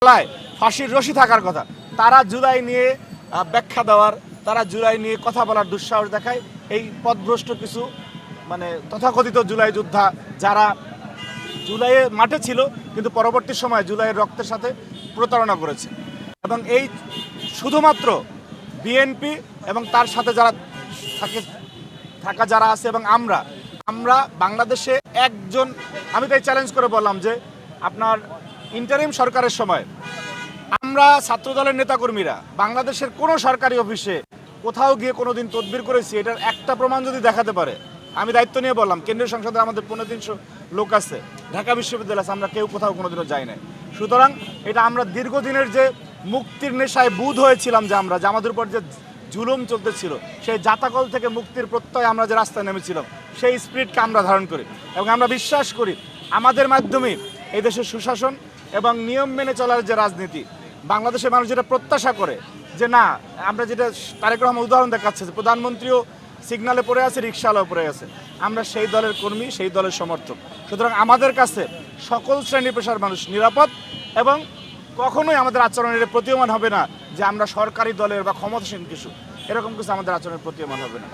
গলায় ফাঁসির রশি থাকার কথা, তারা জুলাই নিয়ে ব্যাখ্যা দেওয়ার, তারা জুলাই নিয়ে কথা বলার দুঃসাহস দেখায় এই পথভ্রষ্ট কিছু তথাকথিত জুলাই যোদ্ধা, যারা জুলাইয়ে মাঠে ছিল কিন্তু পরবর্তী সময় জুলাইয়ের রক্তের সাথে প্রতারণা করেছে। এবং এই শুধুমাত্র বিএনপি এবং তার সাথে যারা থাকা যারা আছে এবং আমরা বাংলাদেশে একজন, আমি তাই চ্যালেঞ্জ করে বললাম যে আপনার ইন্টারিম সরকারের সময় আমরা ছাত্রদলের নেতাকর্মীরা বাংলাদেশের কোনো সরকারি অফিসে কোথাও গিয়ে কোনোদিন তদবির করেছি, এটার একটা প্রমাণ যদি দেখাতে পারে, আমি দায়িত্ব নিয়ে বললাম, কেন্দ্রীয় সংসদে আমাদের 300 লোক আছে, ঢাকা বিশ্ববিদ্যালয় আছে, আমরা কেউ কোথাও কোনোদিনও যাই নাই। সুতরাং এটা আমরা দীর্ঘদিনের যে মুক্তির নেশায় বুধ হয়েছিলাম, যে আমাদের উপর যে জুলুম চলতেছিল, সেই জাতাকল থেকে মুক্তির প্রত্যয় আমরা যে রাস্তায় নেমেছিলাম, সেই স্পিরিটকে আমরা ধারণ করি এবং আমরা বিশ্বাস করি আমাদের মাধ্যমে এই দেশের সুশাসন এবং নিয়ম মেনে চলার যে রাজনীতি, বাংলাদেশের মানুষ যেটা প্রত্যাশা করে যে না, আমরা যেটা তারেক রহমান উদাহরণ দেখাচ্ছে যে প্রধানমন্ত্রীও সিগনালে পড়ে আছে, রিকশালাও পড়ে আছে, আমরা সেই দলের কর্মী, সেই দলের সমর্থক। সুতরাং আমাদের কাছে সকল শ্রেণী পেশার মানুষ নিরাপদ এবং কখনোই আমাদের আচরণের প্রতীয়মান হবে না যে আমরা সরকারি দলের বা ক্ষমতাসীন কিছু, এরকম কিছু আমাদের আচরণের প্রতীয়মান হবে না।